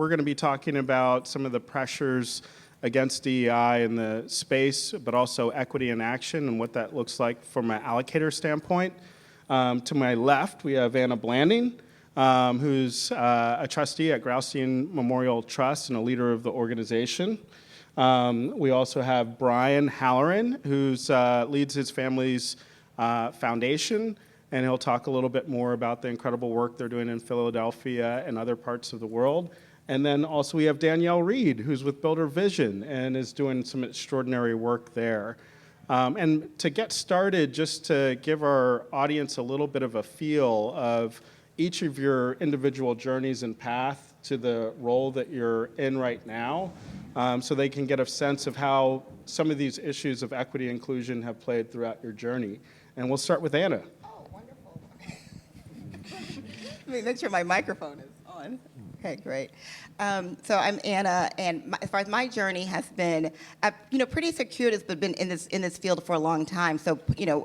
we're going to be talking about some of the pressures against DEI in the space, but also equity in action and what that looks like from an allocator standpoint. To my left, we have Anna Blanding, who's a trustee at Graustein Memorial Trust and a leader of the organization. We also have Fernandes-Halloran, who leads his family's foundation, and he'll talk a little bit more about the incredible work they're doing in Philadelphia and other parts of the world. And then also we have Danielle Reed, who's with Builder Vision and is doing some extraordinary work there. And to get started, just to give our audience a little bit of a feel of each of your individual journeys and path to the role that you're in right now, so they can get a sense of how some of these issues of equity and inclusion have played throughout your journey. And we'll start with Anna. Oh, wonderful. Let me make sure my microphone is on. Okay, great. So I'm Anna, and as far as my journey has been, pretty circuitous, but been in this field for a long time. So,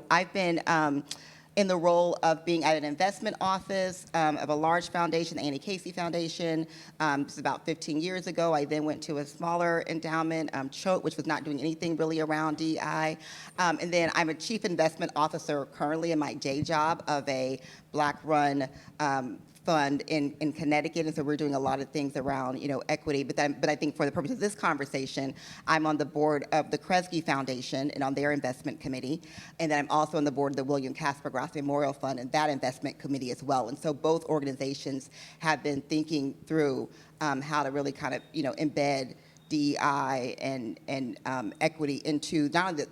I've been in the role of being at an investment office of a large foundation, the Annie Casey Foundation. This is about 15 years ago. I then went to a smaller endowment, Choate, which was not doing anything really around DEI. And then I'm a chief investment officer currently in my day job of a Black-run fund in Connecticut, and so we're doing a lot of things around equity. But I think for the purpose of this conversation, I'm on the board of the Kresge Foundation and on their investment committee, and then I'm also on the board of the William Caspar Memorial Fund and that investment committee as well. And so both organizations have been thinking through how to really kind of embed DEI and equity into not only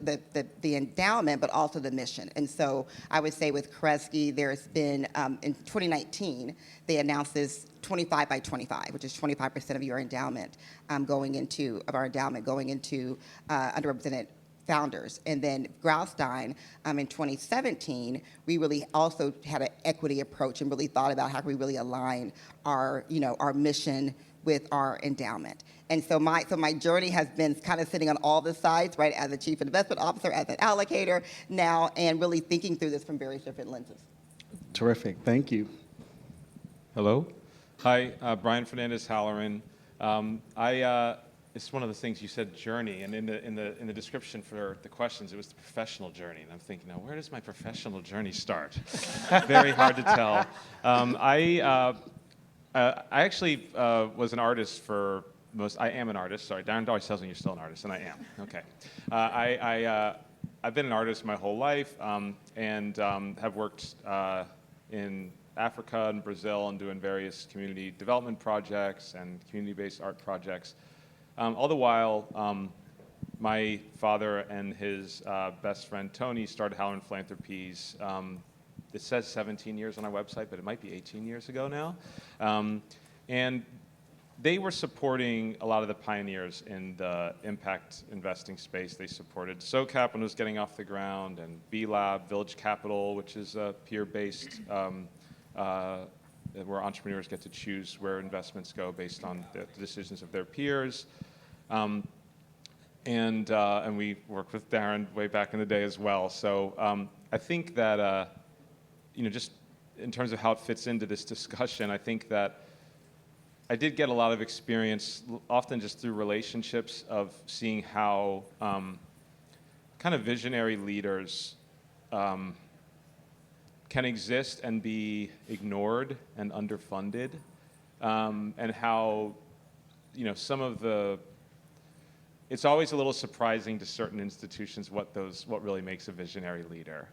the endowment, but also the mission. And so I would say with Kresge, there's been, in 2019, they announced this 25 by 25, which is 25% of your endowment going into underrepresented founders. And then Graustein, in 2017, we really also had an equity approach and really thought about how we really align our mission with our endowment. And so my journey has been kind of sitting on all the sides, right, as a chief investment officer, as an allocator now, and really thinking through this from various different lenses. Terrific, thank you. Hello. Hi, Brian Fernandes-Halloran. It's one of the things you said, journey, and in the description for the questions, it was the professional journey, and I'm thinking, now where does my professional journey start? Very hard to tell. I actually was an artist for I am an artist, sorry. Daryn always tells me you're still an artist, and I am, okay. I've been an artist my whole life, and have worked in Africa and Brazil and doing various community development projects and community-based art projects. All the while, my father and his best friend Tony started Halloran Philanthropies. It says 17 years on our website, but it might be 18 years ago now. And they were supporting a lot of the pioneers in the impact investing space. They supported SOCAP when it was getting off the ground, and B-Lab, Village Capital, which is a peer-based, where entrepreneurs get to choose where investments go based on the decisions of their peers. And we worked with Daryn way back in the day as well. So I think that, just in terms of how it fits into this discussion, I think that I did get a lot of experience, often just through relationships, of seeing how kind of visionary leaders can exist and be ignored and underfunded, and how, some of it's always a little surprising to certain institutions what really makes a visionary leader.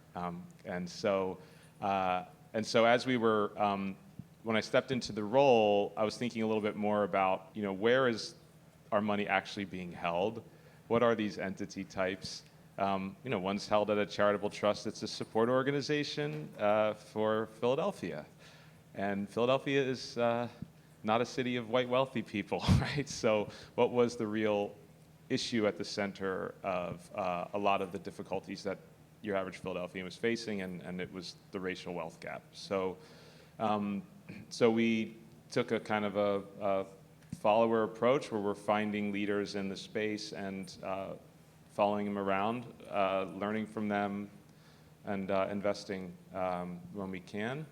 And so as we were, when I stepped into the role, I was thinking a little bit more about, where is our money actually being held? What are these entity types? One's held at a charitable trust. It's a support organization for Philadelphia. And Philadelphia is not a city of white wealthy people, right? So what was the real issue at the center of a lot of the difficulties that your average Philadelphian was facing, and it was the racial wealth gap. So we took a kind of a follower approach where we're finding leaders in the space and following them around, learning from them, and investing when we can.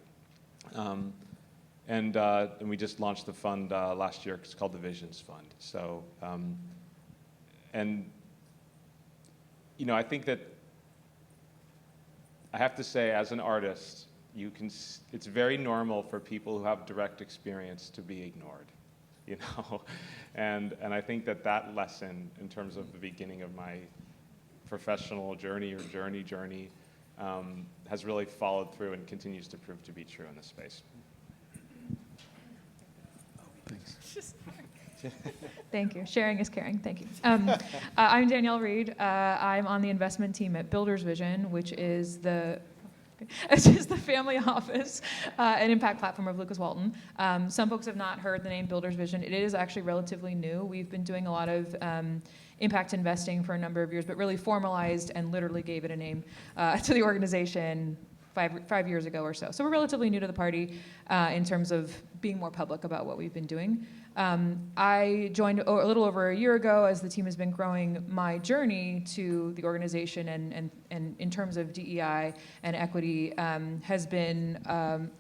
And we just launched the fund last year. It's called the Visions Fund. So, and you know, I think that I have to say, as an artist, it's very normal for people who have direct experience to be ignored, you know, and I think that lesson in terms of the beginning of my professional journey has really followed through and continues to prove to be true in this space. Thank you. Sharing is caring. Thank you. I'm Danielle Reed. I'm on the investment team at Builders Vision, which is the family office and impact platform of Lucas Walton. Some folks have not heard the name Builders Vision. It is actually relatively new. We've been doing a lot of impact investing for a number of years, but really formalized and literally gave it a name to the organization 5 years ago or so. So we're relatively new to the party in terms of being more public about what we've been doing. I joined a little over a year ago as the team has been growing. My journey to the organization and in terms of DEI and equity has been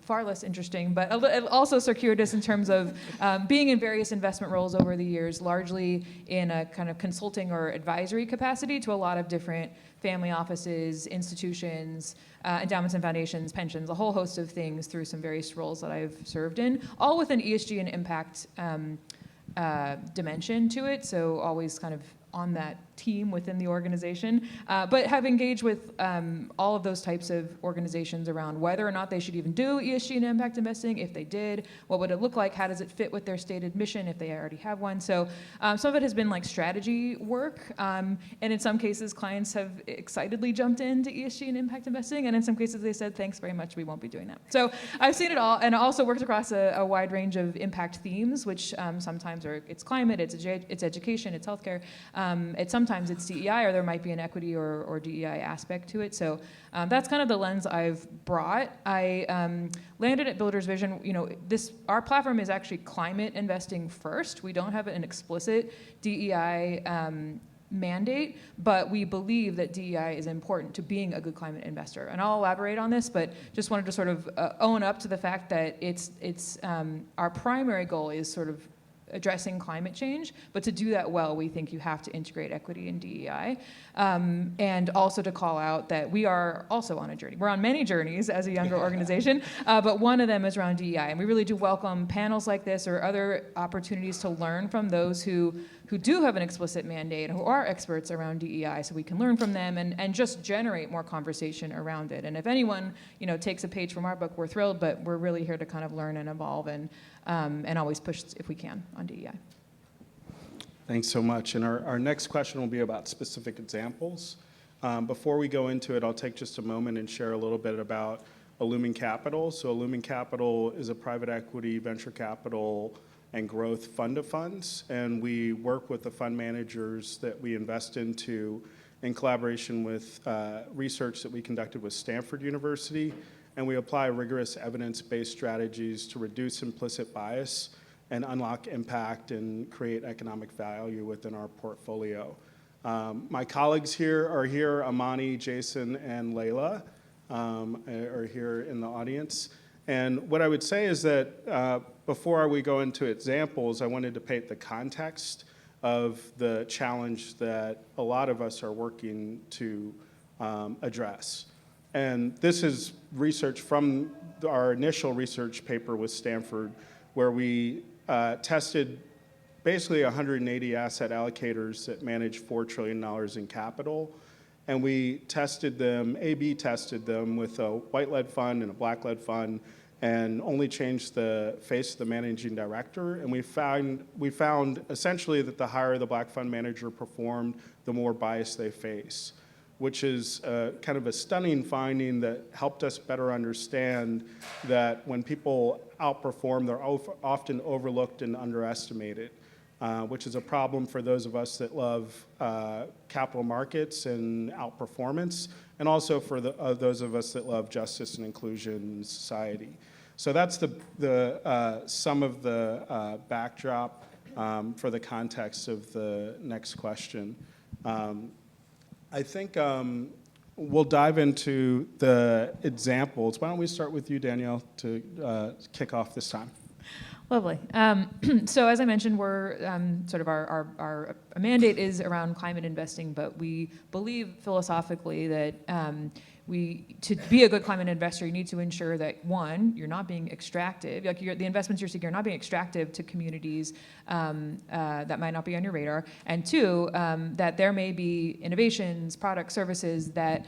far less interesting, but also circuitous in terms of being in various investment roles over the years, largely in a kind of consulting or advisory capacity to a lot of different family offices, institutions, endowments and foundations, pensions, a whole host of things through some various roles that I've served in, all with an ESG and impact dimension to it, so always kind of on that team within the organization, but have engaged with all of those types of organizations around whether or not they should even do ESG and impact investing. If they did, what would it look like? How does it fit with their stated mission if they already have one? So some of it has been like strategy work, and in some cases clients have excitedly jumped into ESG and impact investing, and in some cases they said, thanks very much, we won't be doing that. So I've seen it all, and also worked across a wide range of impact themes, which sometimes it's climate, it's education, it's healthcare, sometimes it's DEI, or there might be an equity or DEI aspect to it. So that's kind of the lens I've brought. I landed at Builders Vision. You know, our platform is actually climate investing first. We don't have an explicit DEI mandate, but we believe that DEI is important to being a good climate investor. And I'll elaborate on this, but just wanted to sort of own up to the fact that it's our primary goal is sort of addressing climate change, but to do that well, we think you have to integrate equity and DEI, and also to call out that we are also on a journey. We're on many journeys as a younger organization, but one of them is around DEI, and we really do welcome panels like this or other opportunities to learn from those who do have an explicit mandate, who are experts around DEI, so we can learn from them and just generate more conversation around it. And if anyone, you know, takes a page from our book, we're thrilled, but we're really here to kind of learn and evolve and always push if we can on DEI. Thanks so much. And our next question will be about specific examples. Before we go into it, I'll take just a moment and share a little bit about Illumen Capital. So Illumen Capital is a private equity, venture capital, and growth fund of funds. And we work with the fund managers that we invest into in collaboration with research that we conducted with Stanford University. And we apply rigorous evidence-based strategies to reduce implicit bias and unlock impact and create economic value within our portfolio. My colleagues are here, Amani, Jason, and Layla are here in the audience. And what I would say is that before we go into examples, I wanted to paint the context of the challenge that a lot of us are working to address. And this is research from our initial research paper with Stanford, where we tested basically 180 asset allocators that manage $4 trillion in capital. And we tested them, A/B tested them with a white-led fund and a black-led fund, and only changed the face of the managing director. And we found essentially that the higher the black fund manager performed, the more bias they face, which is kind of a stunning finding that helped us better understand that when people outperform, they're often overlooked and underestimated, which is a problem for those of us that love capital markets and outperformance, and also for those of us that love justice and inclusion in society. So that's some of the backdrop for the context of the next question. I think we'll dive into the examples. Why don't we start with you, Danielle, to kick off this time? Lovely. So as I mentioned, we're sort of our mandate is around climate investing, but we believe philosophically that to be a good climate investor, you need to ensure that, one, you're not being extractive, like the investments you're seeking are not being extractive to communities that might not be on your radar, and two, that there may be innovations, products, services that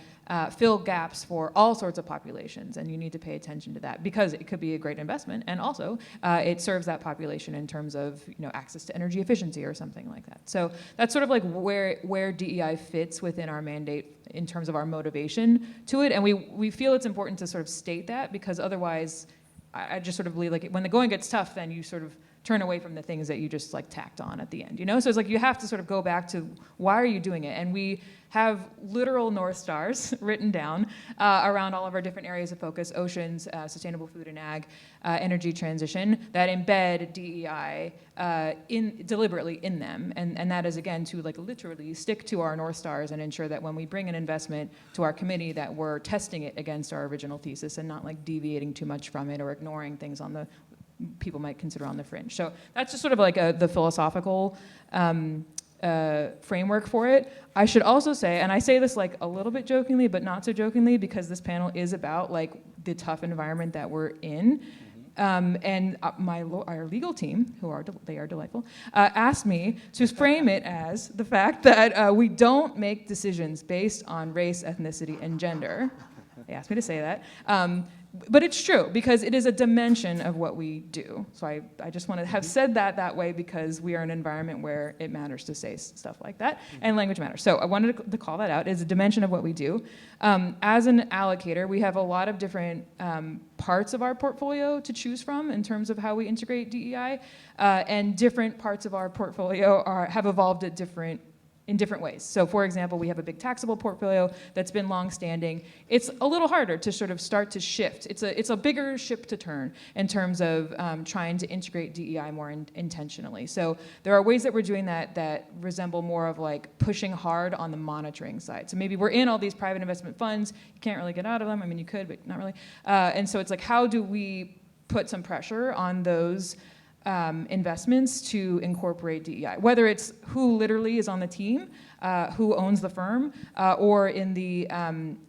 fill gaps for all sorts of populations, and you need to pay attention to that because it could be a great investment, and also it serves that population in terms of access to energy efficiency or something like that. So that's sort of like where DEI fits within our mandate in terms of our motivation to it, and we feel it's important to sort of state that because otherwise, I just sort of believe like when the going gets tough, then you sort of turn away from the things that you just like tacked on at the end, So it's like you have to sort of go back to why are you doing it? And we have literal North Stars written down around all of our different areas of focus: oceans, sustainable food and ag, energy transition, that embed DEI deliberately in them. And that is, again, to like literally stick to our North Stars and ensure that when we bring an investment to our committee that we're testing it against our original thesis and not like deviating too much from it or ignoring things on the people might consider on the fringe. So that's just sort of like the philosophical framework for it. I should also say, and I say this like a little bit jokingly, but not so jokingly, because this panel is about like the tough environment that we're in. And our legal team, they are delightful, asked me to frame it as the fact that we don't make decisions based on race, ethnicity, and gender. They asked me to say that. But it's true, because it is a dimension of what we do. So I just want to have said that way because we are in an environment where it matters to say stuff like that, and language matters. So I wanted to call that out. It's a dimension of what we do. As an allocator, we have a lot of different parts of our portfolio to choose from in terms of how we integrate DEI, and different parts of our portfolio have evolved in different ways. So for example, we have a big taxable portfolio that's been long-standing. It's a little harder to sort of start to shift. It's a bigger ship to turn in terms of trying to integrate DEI more intentionally. So there are ways that we're doing that resemble more of like pushing hard on the monitoring side. So maybe we're in all these private investment funds, you can't really get out of them. I mean, you could, but not really. And so it's like, how do we put some pressure on those investments to incorporate DEI, whether it's who literally is on the team, who owns the firm, or in the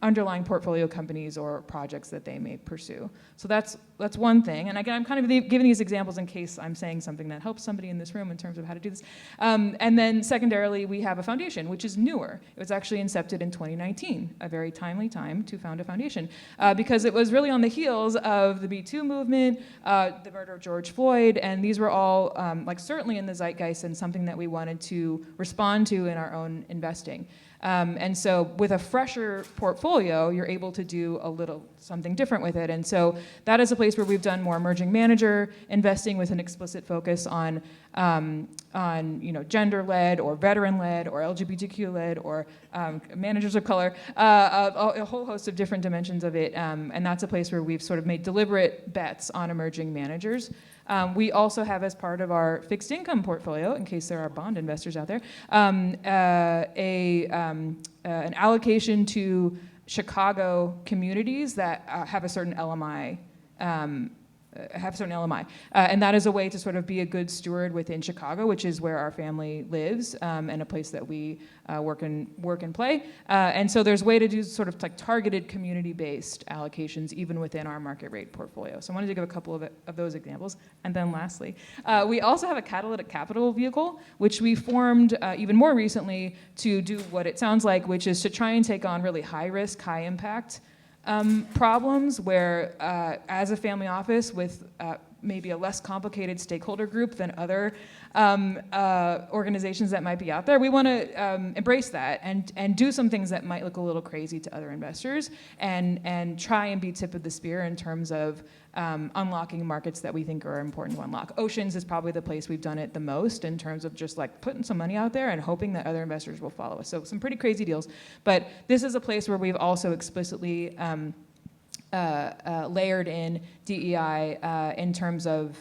underlying portfolio companies or projects that they may pursue. So that's one thing. And again, I'm kind of giving these examples in case I'm saying something that helps somebody in this room in terms of how to do this. And then secondarily, we have a foundation, which is newer. It was actually incepted in 2019, a very timely time to found a foundation, because it was really on the heels of the Me Too movement, the murder of George Floyd, and these were all like certainly in the zeitgeist and something that we wanted to respond to in our own investing. And so with a fresher portfolio, you're able to do a little something different with it. And so that is a place where we've done more emerging manager investing with an explicit focus on gender-led or veteran-led or LGBTQ-led or managers of color, a whole host of different dimensions of it. And that's a place where we've sort of made deliberate bets on emerging managers. We also have, as part of our fixed income portfolio, in case there are bond investors out there, an allocation to Chicago communities that have a certain LMI. And that is a way to sort of be a good steward within Chicago, which is where our family lives, and a place that we work and play. And so there's a way to do sort of like targeted community-based allocations even within our market rate portfolio. So I wanted to give a couple of those examples. And then lastly, we also have a catalytic capital vehicle, which we formed even more recently to do what it sounds like, which is to try and take on really high-risk, high-impact problems where, as a family office with maybe a less complicated stakeholder group than other organizations that might be out there, we want to embrace that and do some things that might look a little crazy to other investors and try and be tip of the spear in terms of unlocking markets that we think are important to unlock. Oceans is probably the place we've done it the most in terms of just like putting some money out there and hoping that other investors will follow us. So some pretty crazy deals. But this is a place where we've also explicitly layered in DEI in terms of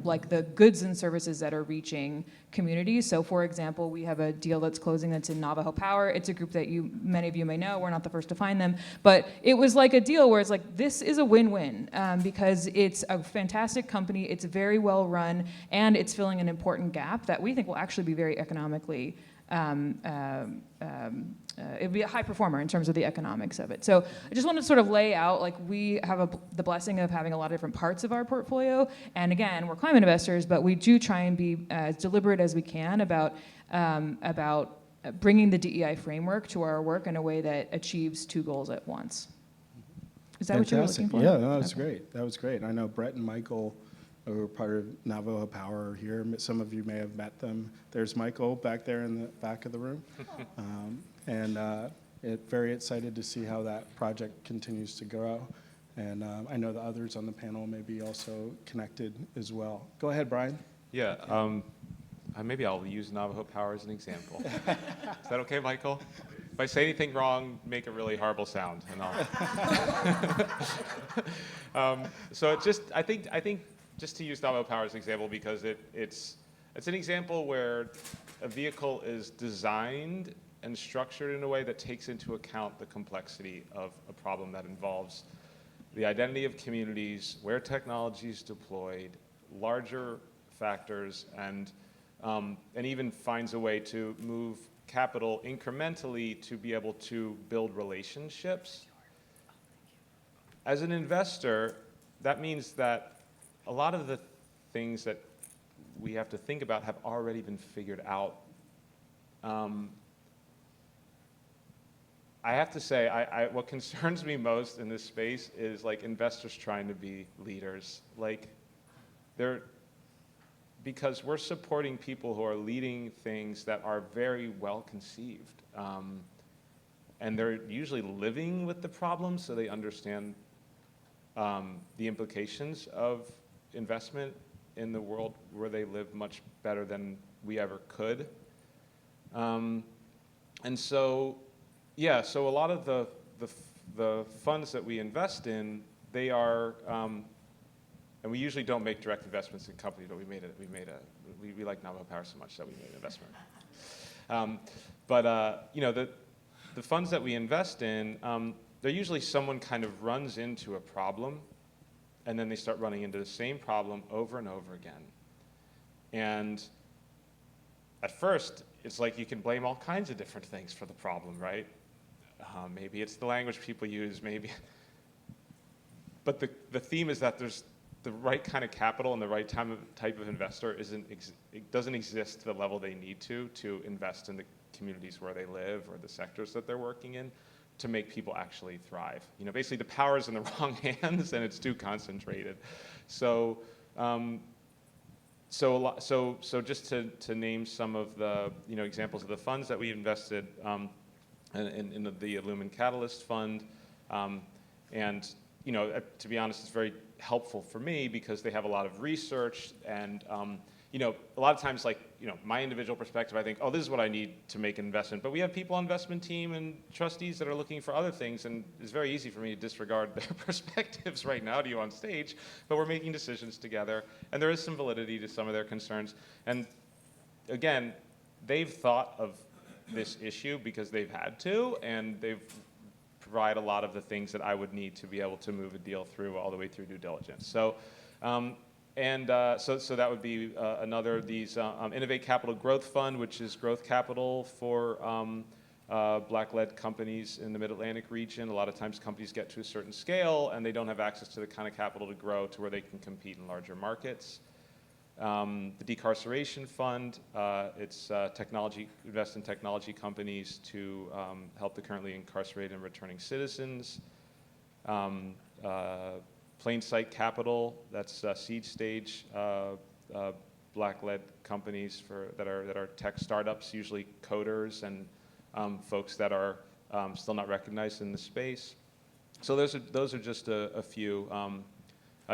like the goods and services that are reaching communities. So for example, we have a deal that's closing that's in Navajo Power. It's a group that many of you may know. We're not the first to find them. But it was like a deal where it's like, this is a win-win because it's a fantastic company, it's very well run, and it's filling an important gap that we think will actually be very economically it'd be a high performer in terms of the economics of it. So I just want to sort of lay out, like, we have the blessing of having a lot of different parts of our portfolio. And again, we're climate investors, but we do try and be as deliberate as we can about bringing the DEI framework to our work in a way that achieves two goals at once. Is that what you were looking for? Yeah, no, that was great. That was great. I know Brett and Michael, who are part of Navajo Power, are here. Some of you may have met them. There's Michael back there in the back of the room. Very excited to see how that project continues to grow. And I know the others on the panel may be also connected as well. Go ahead, Brian. Yeah, maybe I'll use Navajo Power as an example. Is that okay, Michael? If I say anything wrong, make a really horrible sound, and I'll. So I think just to use Navajo Power as an example, because it's an example where a vehicle is designed and structured in a way that takes into account the complexity of a problem that involves the identity of communities, where technology is deployed, larger factors, and even finds a way to move capital incrementally to be able to build relationships. As an investor, that means that a lot of the things that we have to think about have already been figured out. I have to say, what concerns me most in this space is like investors trying to be leaders. Like, because we're supporting people who are leading things that are very well conceived. And they're usually living with the problem, so they understand the implications of investment in the world where they live much better than we ever could. And so, yeah, so a lot of the funds that we invest in, they are, and we usually don't make direct investments in companies, but we like Navajo Power so much that we made an investment. You know, the funds that we invest in, they're usually someone kind of runs into a problem, and then they start running into the same problem over and over again. And at first, it's like you can blame all kinds of different things for the problem, right? Maybe it's the language people use, maybe. But the theme is that there's the right kind of capital and the right type of investor it doesn't exist to the level they need to invest in the communities where they live or the sectors that they're working in to make people actually thrive. You know, basically the power is in the wrong hands and it's too concentrated. So just to name some of the examples of the funds that we invested in the Illumen Catalyst Fund, and to be honest, it's very helpful for me because they have a lot of research and a lot of times, like, my individual perspective, I think, oh, this is what I need to make an investment. But we have people on investment team and trustees that are looking for other things, and it's very easy for me to disregard their perspectives right now to you on stage. But we're making decisions together, and there is some validity to some of their concerns. And again, they've thought of this issue because they've had to, and they've provided a lot of the things that I would need to be able to move a deal through all the way through due diligence. So. So that would be another of these Innovate Capital Growth Fund, which is growth capital for Black-led companies in the Mid-Atlantic region. A lot of times companies get to a certain scale and they don't have access to the kind of capital to grow to where they can compete in larger markets. The Decarceration Fund, it's invest in technology companies to help the currently incarcerated and returning citizens. Plain Sight Capital, that's seed stage, Black-led companies that are tech startups, usually coders and folks that are still not recognized in the space. So those are just a few.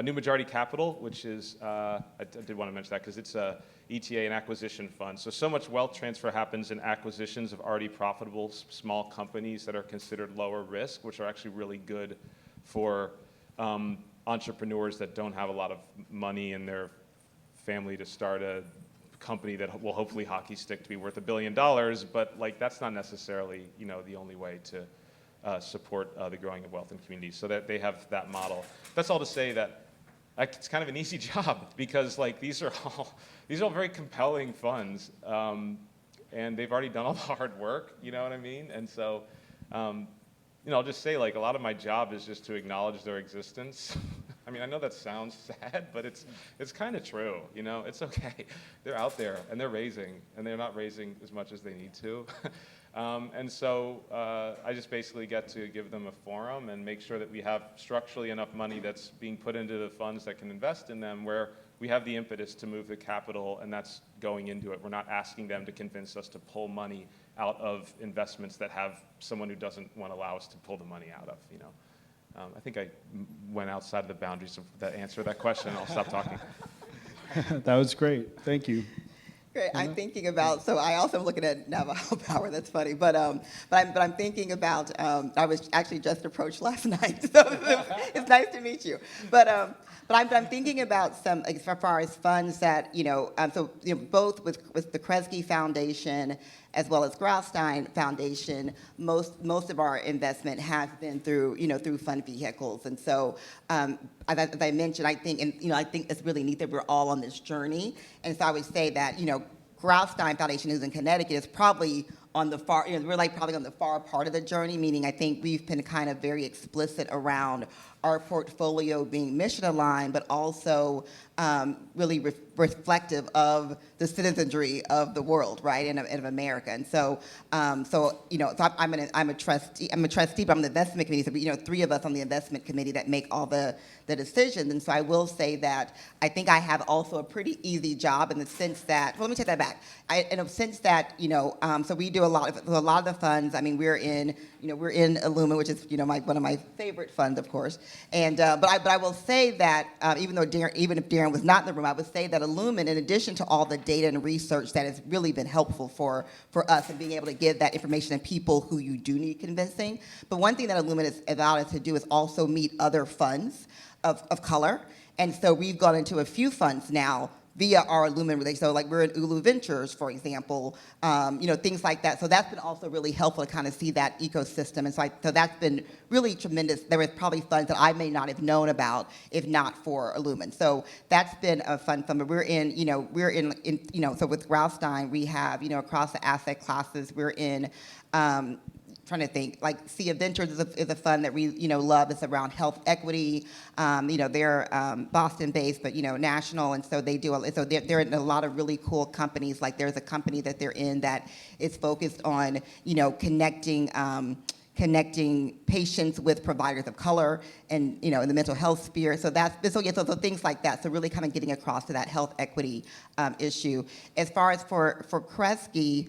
New Majority Capital, which is I did want to mention that because it's a ETA and acquisition fund. So much wealth transfer happens in acquisitions of already profitable small companies that are considered lower risk, which are actually really good for entrepreneurs that don't have a lot of money in their family to start a company that will hopefully hockey stick to be worth $1 billion, but like that's not necessarily, you know, the only way to support the growing of wealth in communities. So that they have that model. That's all to say that it's kind of an easy job because like these are all very compelling funds, and they've already done all the hard work. You know what I mean? And so, you know, I'll just say like a lot of my job is just to acknowledge their existence. I mean, I know that sounds sad, but it's kind of true. You know, it's okay. They're out there and they're raising, and they're not raising as much as they need to. And so I just basically get to give them a forum and make sure that we have structurally enough money that's being put into the funds that can invest in them where we have the impetus to move the capital, and that's going into it. We're not asking them to convince us to pull money out of investments that have someone who doesn't want to allow us to pull the money out of, you know. I think I went outside the boundaries of that answer to that question. I'll stop talking. That was great. Thank you. Great. I'm thinking about, so I also am looking at Navajo Power, that's funny, but I'm thinking about, I was actually just approached last night, so it's nice to meet you. But I'm thinking about some, as far as funds that, you know, both with the Kresge Foundation as well as Graustein Foundation, most of our investment has been through, you know, through fund vehicles. And so, as I mentioned, I think it's really neat that we're all on this journey. And so I would say that, you know, Graustein Foundation, who's in Connecticut, is probably on the far, you know, we're like probably on the far part of the journey, meaning I think we've been kind of very explicit around our portfolio being mission aligned, but also really reflective of the citizenry of the world, right, and of America. And so, you know, so I'm a trustee, but I'm the investment committee. So, you know, 3 of us on the investment committee that make all the decisions. And so I will say that I think I have also a pretty easy job in the sense that, well, let me take that back. In a sense that, you know, so we do a lot of the funds. I mean, we're in Illumen, which is, you know, one of my favorite funds, of course. And but I will say that even if Daryn was not in the room, I would say that Illumen, in addition to all the data and research that has really been helpful for us in being able to give that information to people who you do need convincing. But one thing that Illumen has allowed us to do is also meet other funds of color. And so we've gone into a few funds now via our Illumen relationship. So like we're in Ulu Ventures, for example, you know, things like that. So that's been also really helpful to kind of see that ecosystem. And so that's been really tremendous. There was probably funds that I may not have known about if not for Illumen. So that's been a fun fund. But we're in, you know, so with Graustein, we have, you know, across the asset classes, we're in, trying to think, like Sea Ventures is a fund that we, you know, love. It's around health equity. You know, they're Boston-based, but, you know, national, and so they do. So they're in a lot of really cool companies. Like there's a company that they're in that is focused on, you know, connecting patients with providers of color and, you know, in the mental health sphere. So so things like that. So really kind of getting across to that health equity issue. As far as for Kresge,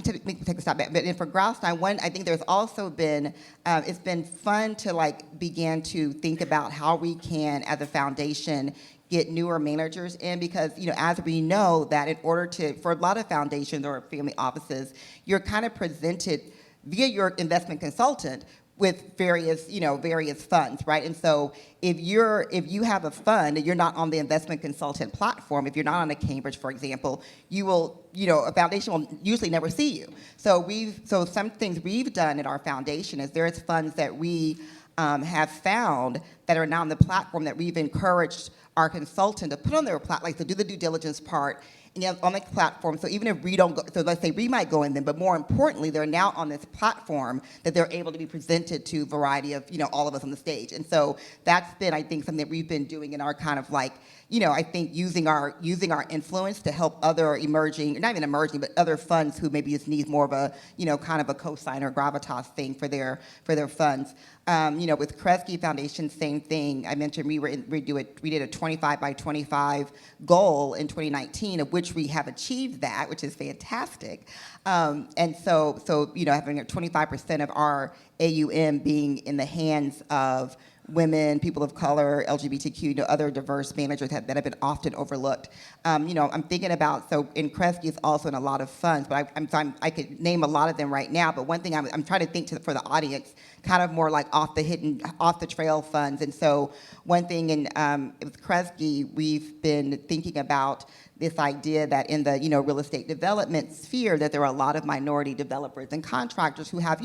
take a step back. But for Graustein, I think there's also been, it's been fun to like begin to think about how we can, as a foundation, get newer managers in, because, you know, as we know that in order to, for a lot of foundations or family offices, you're kind of presented via your investment consultant with various funds, right? And so if you have a fund and you're not on the investment consultant platform, if you're not on a Cambridge, for example, you will, you know, a foundation will usually never see you. So some things we've done at our foundation is there's funds that we have found that are now on the platform that we've encouraged our consultant to put on their platform, like to do the due diligence part, and on the platform. So even if we don't go, so let's say we might go in them, but more importantly, they're now on this platform that they're able to be presented to a variety of, you know, all of us on the stage. And so that's been, I think, something that we've been doing in our kind of like, you know, I think using our influence to help other emerging, not even emerging, but other funds who maybe just need more of a, you know, kind of a cosign or gravitas thing for their funds. You know, with Kresge Foundation, same thing. I mentioned we did a 25 by 25 goal in 2019, of which we have achieved that, which is fantastic. And so you know, having 25% of our AUM being in the hands of women, people of color, LGBTQ, you know, other diverse managers that have been often overlooked. You know, I'm thinking about, so in Kresge is also in a lot of funds, but I could name a lot of them right now, but one thing I'm trying to think for the audience kind of more like off the trail funds. And so one thing with Kresge, we've been thinking about this idea that in the real estate development sphere, that there are a lot of minority developers and contractors who have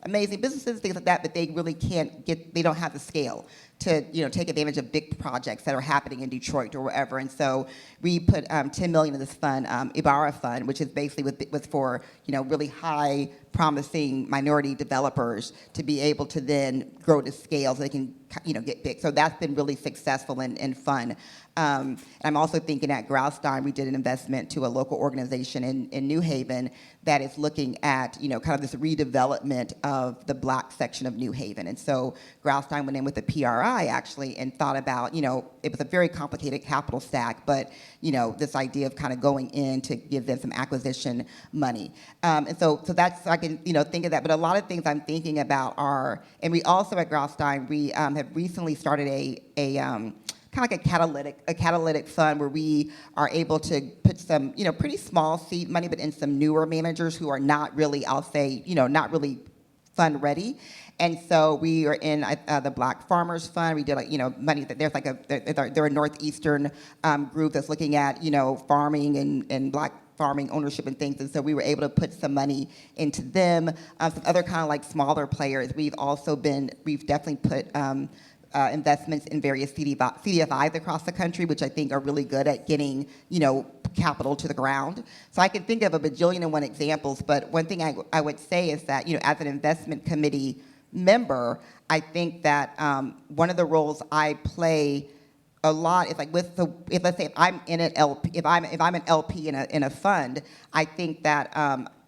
amazing businesses, things like that, but they really they don't have the scale to take advantage of big projects that are happening in Detroit or wherever. And so we put $10 million in this fund, Ibarra Fund, which is basically was for really high promising minority developers to be able to then grow to scale so they can get big. So that's been really successful and fun. I'm also thinking at Graustein, we did an investment to a local organization in New Haven that is looking at, kind of this redevelopment of the Black section of New Haven. And so Graustein went in with a PRI actually and thought about, it was a very complicated capital stack, but, this idea of kind of going in to give them some acquisition money. And so that's, I can, think of that. But a lot of things I'm thinking about are, and we also at Graustein, we have recently started a kind of like a catalytic fund where we are able to put some, pretty small seed money, but in some newer managers who are not really, I'll say, not really fund ready. And so we are in the Black Farmers Fund. We did money that there's they're a Northeastern group that's looking at, farming and Black farming ownership and things. And so we were able to put some money into them. Some other kind of like smaller players. We've definitely put investments in various CDFIs across the country, which I think are really good at getting, capital to the ground. So I can think of a bajillion and one examples, but one thing I would say is that, as an investment committee member, I think that one of the roles I play a lot is like if let's say if I'm in an LP, if I'm an LP in a fund, I think that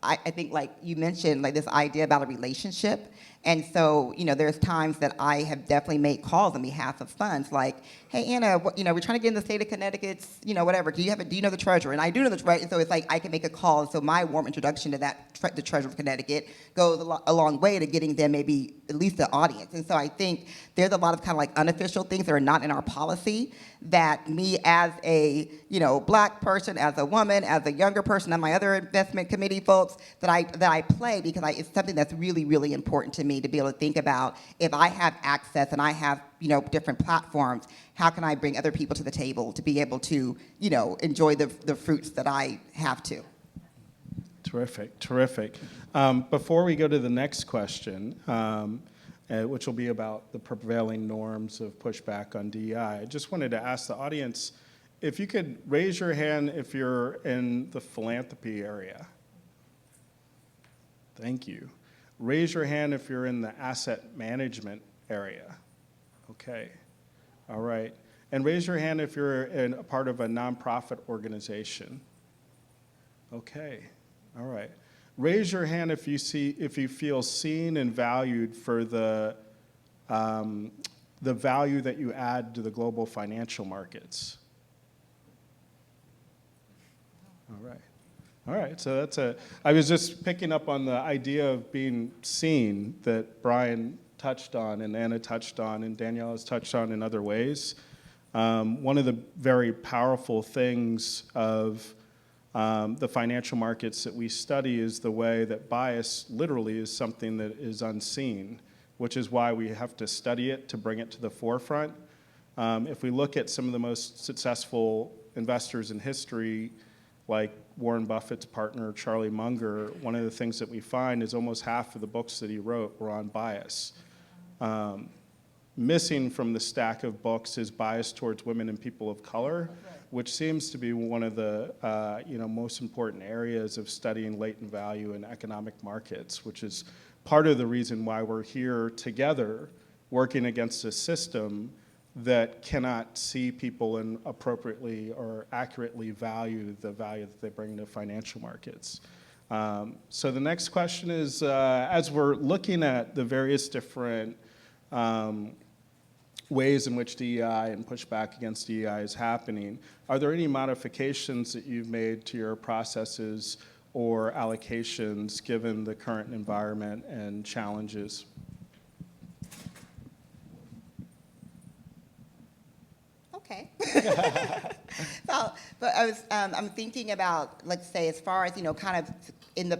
I think like you mentioned, like this idea about a relationship. And so, there's times that I have definitely made calls on behalf of funds, like, hey, Anna, we're trying to get in the state of Connecticut's, whatever. Do you know the treasurer? And I do know the treasurer, and so it's like I can make a call. And so my warm introduction to the treasurer of Connecticut goes a long way to getting them maybe at least the audience. And so I think there's a lot of kind of like unofficial things that are not in our policy that me as a, Black person, as a woman, as a younger person, and my other investment committee folks that I play because it's something that's really, really important to me to be able to think about if I have access and I have, different platforms, how can I bring other people to the table to be able to, enjoy the fruits that I have to? Terrific. Before we go to the next question, which will be about the prevailing norms of pushback on DEI, I just wanted to ask the audience if you could raise your hand if you're in the philanthropy area. Thank you. Raise your hand if you're in the asset management area. Okay. All right. And raise your hand if you're in a part of a nonprofit organization. Okay. All right. Raise your hand if you feel seen and valued for the value that you add to the global financial markets. All right, so I was just picking up on the idea of being seen that Brian touched on and Anna touched on and Danielle has touched on in other ways. One of the very powerful things of the financial markets that we study is the way that bias literally is something that is unseen, which is why we have to study it to bring it to the forefront. If we look at some of the most successful investors in history, like Warren Buffett's partner, Charlie Munger, one of the things that we find is almost half of the books that he wrote were on bias. Missing from the stack of books is bias towards women and people of color, which seems to be one of the most important areas of studying latent value in economic markets, which is part of the reason why we're here together working against a system that cannot see people and appropriately or accurately value the value that they bring to financial markets. So the next question is, as we're looking at the various different ways in which DEI and pushback against DEI is happening, are there any modifications that you've made to your processes or allocations given the current environment and challenges? Okay. So, but I'm thinking about, let's say, as far as, kind of in the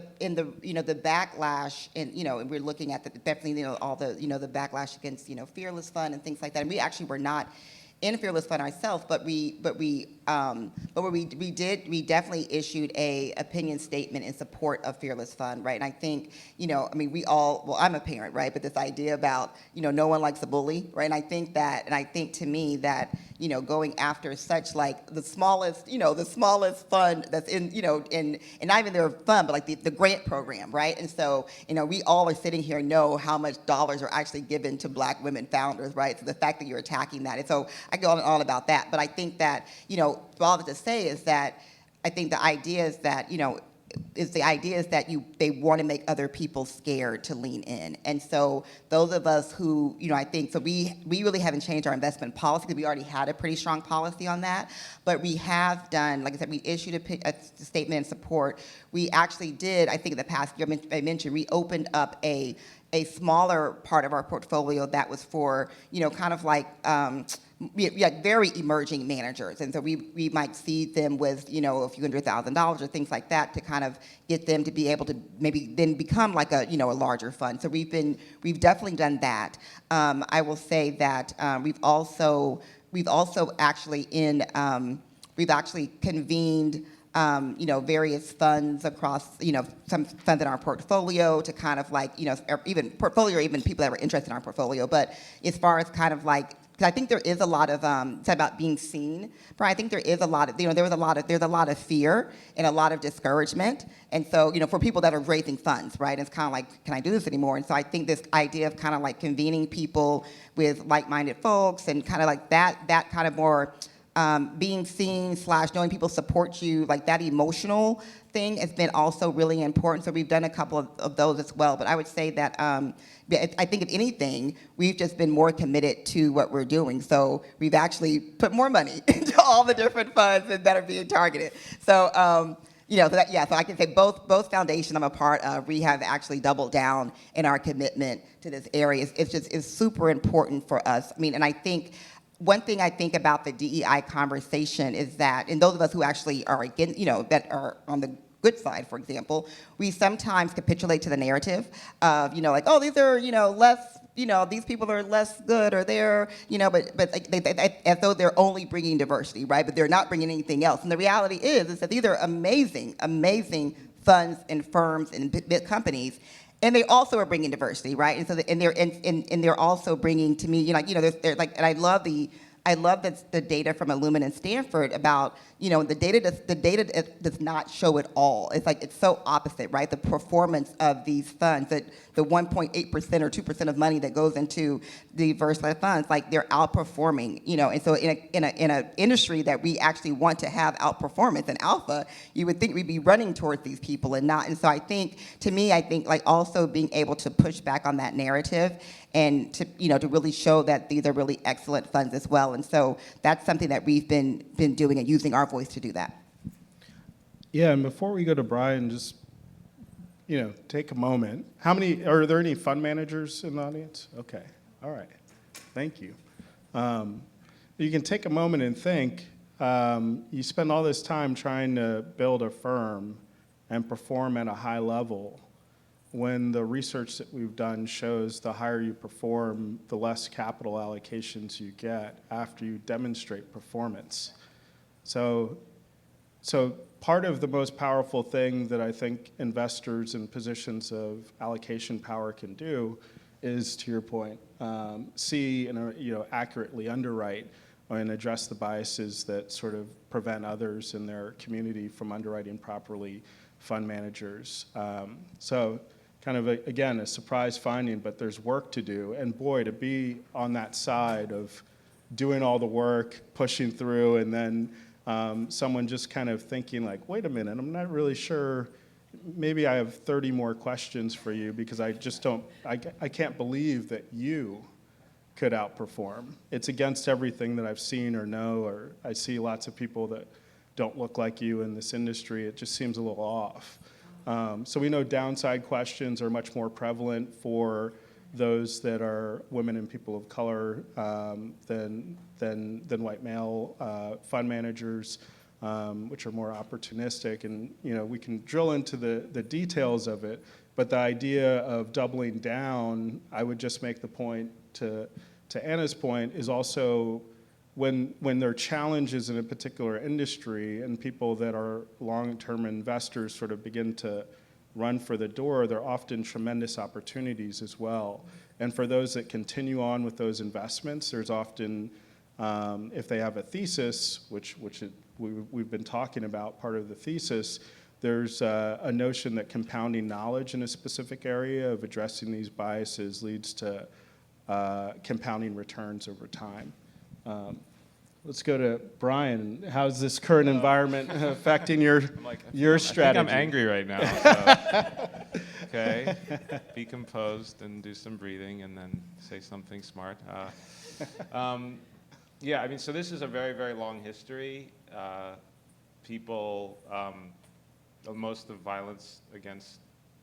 backlash, and, and we're looking at definitely, all the, the backlash against, Fearless Fund and things like that. And we actually were not in Fearless Fund ourselves, but we definitely issued a opinion statement in support of Fearless Fund, right? And I think, I'm a parent, right? But this idea about, no one likes a bully, right? And I think to me that, going after such like the smallest fund that's in, and not even their fund, but like the grant program, right? And so, we all are sitting here know how much dollars are actually given to Black women founders, right? So the fact that you're attacking that, and so I go on and on about that, but I think that, all that to say is that I think the idea is that, they want to make other people scared to lean in. And so those of us who, I think, so we really haven't changed our investment policy because we already had a pretty strong policy on that. But we have done, like I said, we issued a statement in support. We actually did, I think in the past year, I mentioned, we opened up a smaller part of our portfolio that was for, kind of like, very emerging managers. And so we might seed them with, a few $100,000 or things like that to kind of get them to be able to maybe then become like a, a larger fund. So we've definitely done that. I will say that we've also actually we've actually convened various funds across, some funds in our portfolio to kind of like, even portfolio or even people that were interested in our portfolio. But as far as kind of like, because I think there is a lot of, it's about being seen, but I think there is a lot of, there's a lot of fear and a lot of discouragement. And so, for people that are raising funds, right, it's kind of like, can I do this anymore? And so I think this idea of kind of like convening people with like-minded folks and kind of like that kind of more, being seen / knowing people support you, like that emotional thing has been also really important. So we've done a couple of those as well. But I would say that I think if anything, we've just been more committed to what we're doing. So we've actually put more money into all the different funds that are being targeted. So so I can say both foundations I'm a part of, we have actually doubled down in our commitment to this area. It's super important for us. And I think one thing I think about the DEI conversation is that, and those of us who actually are against, that are on the good side, for example, we sometimes capitulate to the narrative of, like, oh, these are, less, these people are less good, or they're, but like, they, as though they're only bringing diversity, right? But they're not bringing anything else. And the reality is that these are amazing, amazing funds and firms and big companies. And they also are bringing diversity, right? And so, they're also bringing to me, they're like, and I love the data from Illumen and Stanford about, the data does not show it all. It's like, it's so opposite, right? The performance of these funds, that the 1.8% or 2% of money that goes into diverse funds, like they're outperforming, and so in an industry that we actually want to have outperformance and alpha, you would think we'd be running towards these people and not. And so I think like also being able to push back on that narrative and to, to really show that these are really excellent funds as well. And so that's something that we've been doing and using our voice to do that. Yeah, and before we go to Brian, just, take a moment. Are there any fund managers in the audience? Okay, all right, thank you. You can take a moment and think, you spend all this time trying to build a firm and perform at a high level, when the research that we've done shows the higher you perform, the less capital allocations you get after you demonstrate performance. So part of the most powerful thing that I think investors in positions of allocation power can do is, to your point, see and accurately underwrite and address the biases that sort of prevent others in their community from underwriting properly fund managers. So kind of, again, a surprise finding, but there's work to do. And boy, to be on that side of doing all the work, pushing through, and then someone just kind of thinking like, wait a minute, I'm not really sure, maybe I have 30 more questions for you because I just don't, I can't believe that you could outperform. It's against everything that I've seen or know, or I see lots of people that don't look like you in this industry. It just seems a little off. So we know downside questions are much more prevalent for those that are women and people of color than white male fund managers, which are more opportunistic. And we can drill into the details of it, but the idea of doubling down, I would just make the point to Anna's point, is also when there are challenges in a particular industry and people that are long-term investors sort of begin to run for the door, there are often tremendous opportunities as well. And for those that continue on with those investments, there's often, if they have a thesis, we've been talking about, part of the thesis, there's a notion that compounding knowledge in a specific area of addressing these biases leads to compounding returns over time. Let's go to Brian. How's this current environment affecting your strategy? I think I'm angry right now. So. Okay, be composed and do some breathing and then say something smart. Yeah, I mean, so this is a very, very long history. Most of the violence against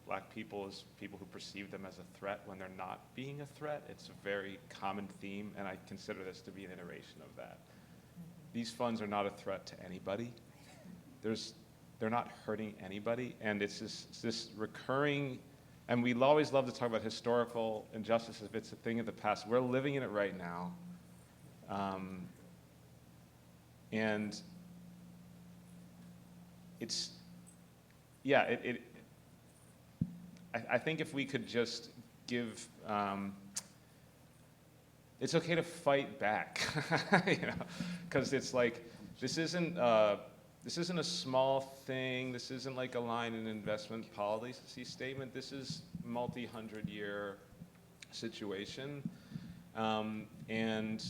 Black people is people who perceive them as a threat when they're not being a threat. It's a very common theme, and I consider this to be an iteration of that. These funds are not a threat to anybody. They're not hurting anybody, and it's this recurring, and we always love to talk about historical injustice if it's a thing of the past. We're living in it right now. And it's, yeah, I think if we could just give, it's okay to fight back, because it's like, this isn't a small thing. This isn't like a line in an investment policy statement. This is multi-hundred-year situation, and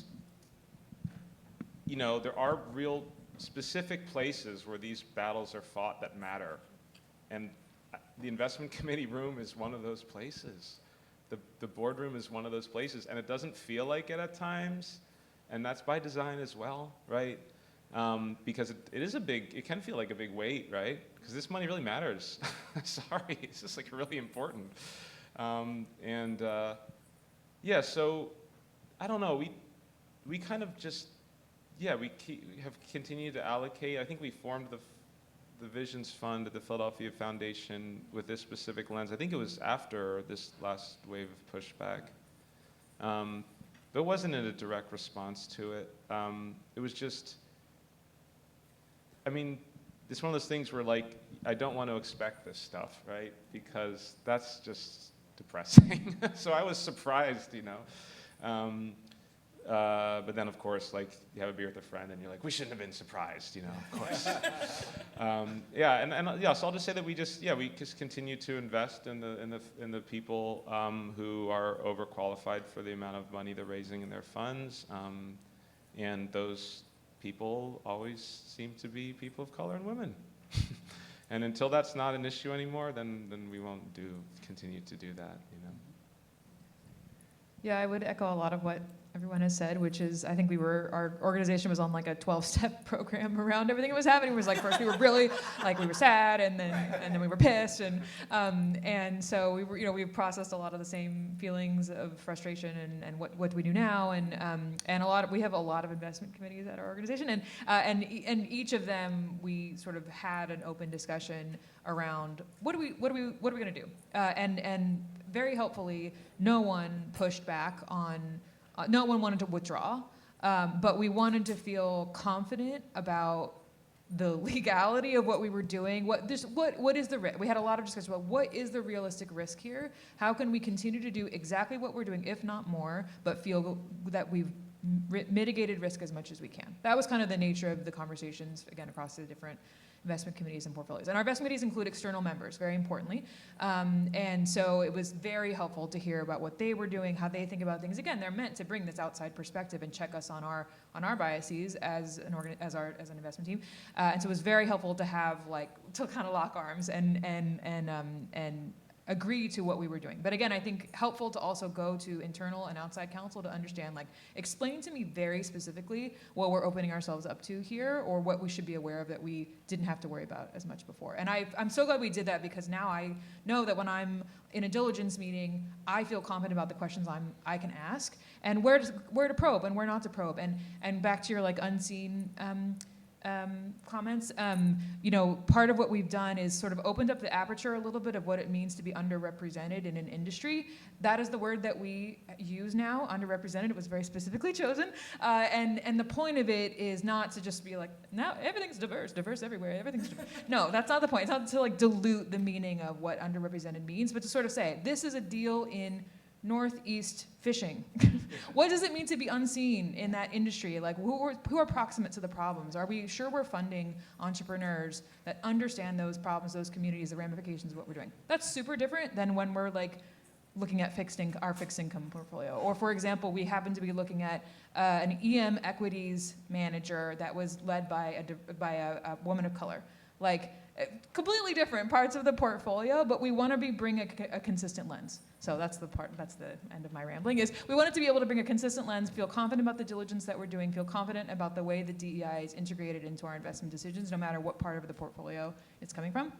there are real specific places where these battles are fought that matter, and the investment committee room is one of those places. The boardroom is one of those places, and it doesn't feel like it at times, and that's by design as well, right? Because it can feel like a big weight, right? Because this money really matters. Sorry, it's just like really important. Yeah, so I don't know. We kind of just, yeah, we have continued to allocate. I think we formed the Visions Fund at the Philadelphia Foundation with this specific lens. I think it was after this last wave of pushback. But it wasn't in a direct response to it. It was just, I mean, it's one of those things where, like, I don't want to expect this stuff, right? Because that's just depressing. So I was surprised, but then, of course, like, you have a beer with a friend, and you're like, we shouldn't have been surprised, of course. Yeah, so I'll just say that we just continue to invest in the people who are overqualified for the amount of money they're raising in their funds, and those people always seem to be people of color and women. And until that's not an issue anymore, then we won't continue to do that, Yeah, I would echo a lot of what everyone has said, which is, I think our organization was on like a 12-step program around everything that was happening. It was like, first we were really, like, we were sad, and then we were pissed, and so we processed a lot of the same feelings of frustration and what do we do now, and we have a lot of investment committees at our organization, and each of them we sort of had an open discussion around what are we going to do, and very helpfully, no one pushed back on. No one wanted to withdraw, but we wanted to feel confident about the legality of what we were doing. What is the risk? We had a lot of discussion about what is the realistic risk here? How can we continue to do exactly what we're doing, if not more, but feel that we've mitigated risk as much as we can? That was kind of the nature of the conversations, again, across the different investment committees and portfolios. And our investment committees include external members, very importantly. And so it was very helpful to hear about what they were doing, how they think about things. Again, they're meant to bring this outside perspective and check us on our biases as an investment team. And so it was very helpful to have, to kind of lock arms and agree to what we were doing. But again, I think helpful to also go to internal and outside counsel to understand, like, explain to me very specifically what we're opening ourselves up to here, or what we should be aware of that we didn't have to worry about as much before. And I'm so glad we did that, because now I know that when I'm in a diligence meeting, I feel confident about the questions I can ask, and where to probe and where not to probe. And back to your like unseen comments, part of what we've done is sort of opened up the aperture a little bit of what it means to be underrepresented in an industry. That is the word that we use now, underrepresented. It was very specifically chosen. And the point of it is not to just be like, now everything's diverse everywhere, everything's diverse. No, that's not the point. It's not to like dilute the meaning of what underrepresented means, but to sort of say, this is a deal in Northeast fishing. What does it mean to be unseen in that industry? Like, who are proximate to the problems? Are we sure we're funding entrepreneurs that understand those problems, those communities, the ramifications of what we're doing? That's super different than when we're like looking at our fixed income portfolio. Or for example, we happen to be looking at an EM equities manager that was led by a woman of color. Like, completely different parts of the portfolio, but we want to bring a consistent lens. So that's the end of my rambling, is we want it to be able to bring a consistent lens, feel confident about the diligence that we're doing, feel confident about the way the DEI is integrated into our investment decisions, no matter what part of the portfolio it's coming from.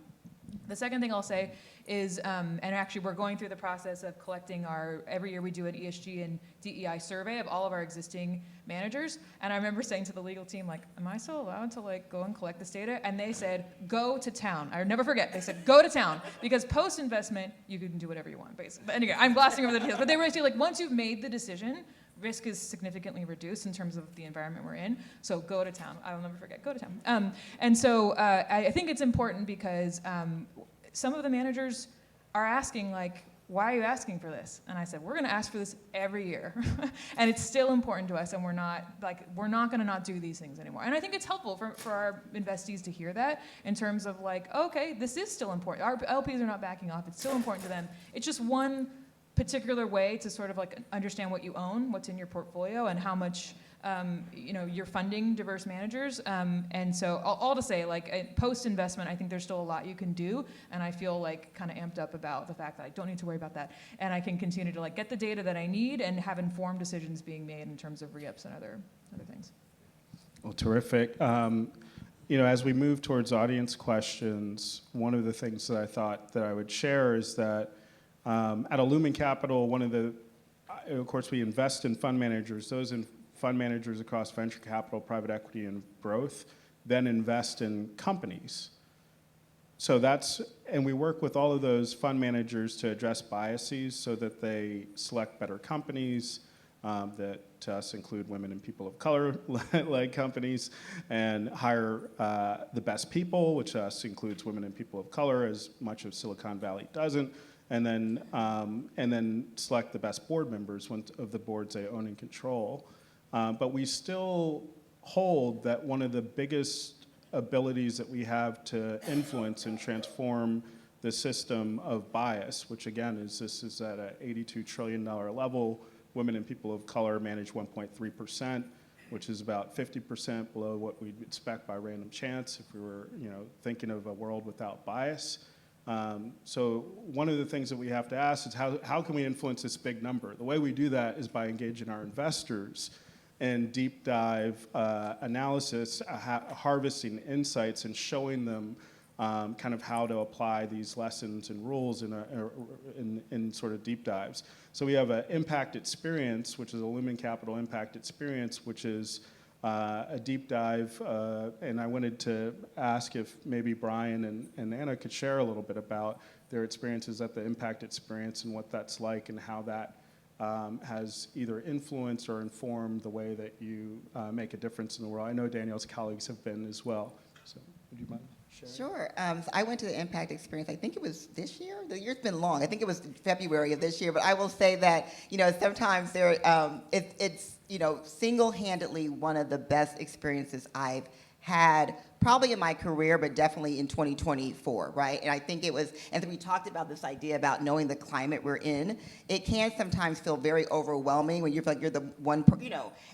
The second thing I'll say is, and actually we're going through the process of collecting every year we do an ESG and DEI survey of all of our existing managers. And I remember saying to the legal team, like, am I still allowed to like go and collect this data? And they said, go to town. I'll never forget. They said, go to town, because post-investment, you can do whatever you want, basically. But anyway, I'm glossing over the details. But they were saying, like, once you've made the decision, risk is significantly reduced in terms of the environment we're in. So go to town. I will never forget, go to town. And so I think it's important because some of the managers are asking, like, why are you asking for this? And I said, we're gonna ask for this every year. And it's still important to us, and we're not gonna not do these things anymore. And I think it's helpful for our investees to hear that, in terms of like, okay, this is still important. Our LPs are not backing off, it's still important to them. It's just one particular way to sort of like understand what you own, what's in your portfolio, and how much you're funding diverse managers. And so all to say, like, post-investment, I think there's still a lot you can do, and I feel like kind of amped up about the fact that I don't need to worry about that, and I can continue to like get the data that I need and have informed decisions being made in terms of re-ups and other things. Well, terrific. As we move towards audience questions, one of the things that I thought that I would share is that at Illumen Capital, of course, we invest in fund managers. Those in fund managers across venture capital, private equity, and growth then invest in companies. And we work with all of those fund managers to address biases so that they select better companies that to us include women and people of color-led companies, and hire the best people, which to us includes women and people of color, as much of Silicon Valley doesn't. And then select the best board members of the boards they own and control. But we still hold that one of the biggest abilities that we have to influence and transform the system of bias, which again this is at an $82 trillion level. Women and people of color manage 1.3%, which is about 50% below what we'd expect by random chance if we were thinking of a world without bias. So one of the things that we have to ask is how can we influence this big number? The way we do that is by engaging our investors in deep dive analysis, harvesting insights, and showing them kind of how to apply these lessons and rules in sort of deep dives. So we have an impact experience, which is a Lumen Capital Impact Experience, which is a deep dive, and I wanted to ask if maybe Brian and Anna could share a little bit about their experiences at the Impact Experience and what that's like, and how that has either influenced or informed the way that you make a difference in the world. I know Danielle's colleagues have been as well. So would you mind sharing? Sure. So I went to the Impact Experience, I think it was this year. The year's been long. I think it was February of this year. But I will say that, sometimes it's single-handedly one of the best experiences I've had probably in my career, but definitely in 2024, right? And I think it was, and we talked about this idea about knowing the climate we're in. It can sometimes feel very overwhelming when you feel like you're the one,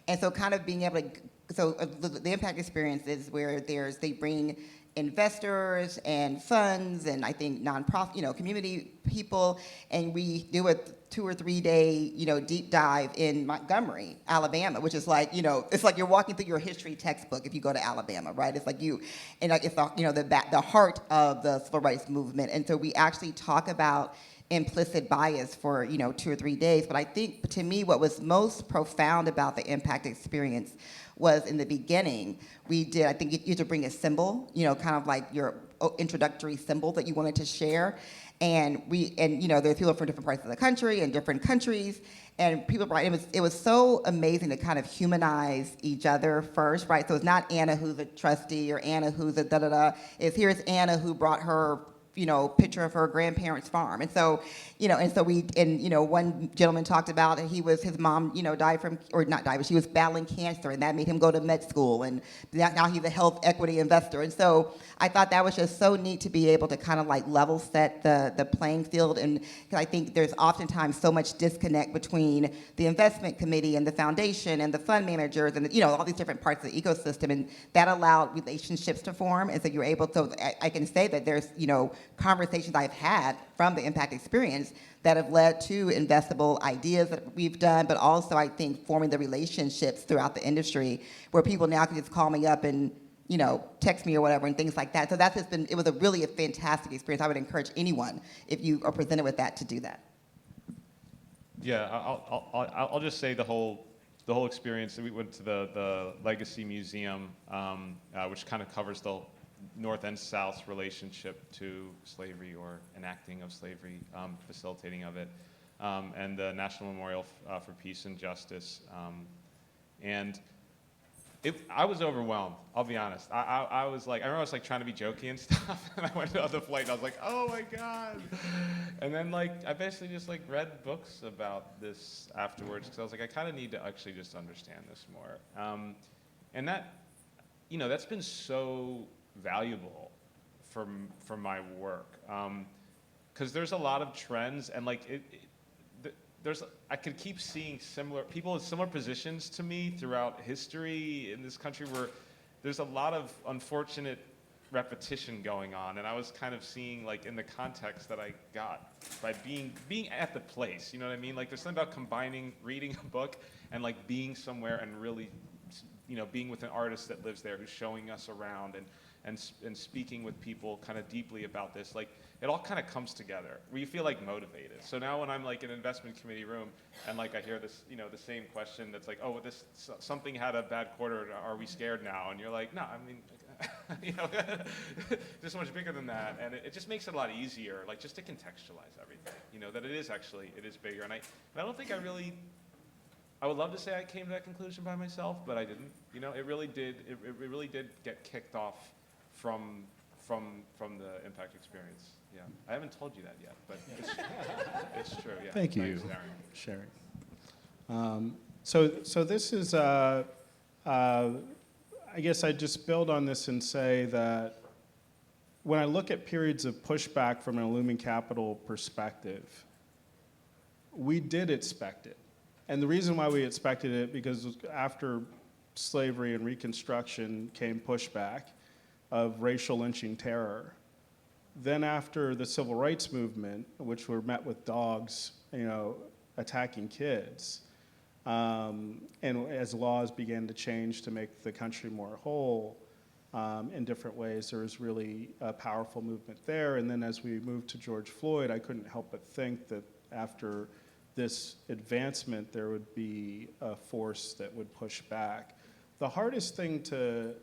and so kind of being able to, so the Impact Experience is where they bring investors and funds and I think nonprofit, community people, and we do a 2 or 3 day, deep dive in Montgomery, Alabama, which is like, it's like you're walking through your history textbook if you go to Alabama, right? It's like it's the heart of the civil rights movement, and so we actually talk about implicit bias for 2 or 3 days. But I think to me what was most profound about the impact experience was in the beginning I think you had to bring a symbol, kind of like your introductory symbol that you wanted to share. And there's people from different parts of the country and different countries, and people, right? It was so amazing to kind of humanize each other first, right? So it's not Anna who's a trustee or Anna who's a da-da-da. Here's Anna who brought her picture of her grandparents' farm. And so, one gentleman talked about his mom, died from, or not died, but she was battling cancer, and that made him go to med school, and now he's a health equity investor. And so I thought that was just so neat to be able to kind of like level set the playing field, and because I think there's oftentimes so much disconnect between the investment committee and the foundation and the fund managers and all these different parts of the ecosystem, and that allowed relationships to form. And so you're able to, I can say that there's conversations I've had from the impact experience that have led to investable ideas that we've done, but also I think forming the relationships throughout the industry where people now can just call me up and text me or whatever and things like that. So that's just it was a fantastic experience. I would encourage anyone, if you are presented with that, to do that. Yeah, I'll just say the whole experience. We went to the Legacy Museum, which kind of covers the North and South's relationship to slavery or enacting of slavery, facilitating of it, and the National Memorial for Peace and Justice. And I was overwhelmed, I'll be honest. I remember I was like trying to be jokey and stuff, and I went on the flight and I was like, oh my God. And then I basically just read books about this afterwards, because I was like, I kind of need to actually just understand this more. And that, that's been so valuable for my work, because there's a lot of trends, and I could keep seeing people in similar positions to me throughout history in this country, where there's a lot of unfortunate repetition going on, and I was kind of seeing in the context that I got by being at the place, you know what I mean? There's something about combining reading a book and being somewhere and really, being with an artist that lives there who's showing us around and speaking with people kind of deeply about this. It all kind of comes together where you feel motivated. So now when I'm in an investment committee room and I hear this, the same question that's oh, something had a bad quarter, are we scared now? And you're like, no, I mean, there's so much bigger than that. And it just makes it a lot easier, just to contextualize everything, that it is bigger. And I don't think I would love to say I came to that conclusion by myself, but I didn't. It really did get kicked off from the impact experience. Yeah, I haven't told you that yet, but it's true. Yeah. Thank you, Thanks, Daryn. sharing. So this is, I guess I'd just build on this and say that when I look at periods of pushback from an Illumen Capital perspective, we did expect it. And the reason why we expected it, because after slavery and Reconstruction came pushback of racial lynching terror. Then after the civil rights movement, which were met with dogs, attacking kids, and as laws began to change to make the country more whole in different ways, there was really a powerful movement there. And then as we moved to George Floyd, I couldn't help but think that after this advancement, there would be a force that would push back. The hardest thing to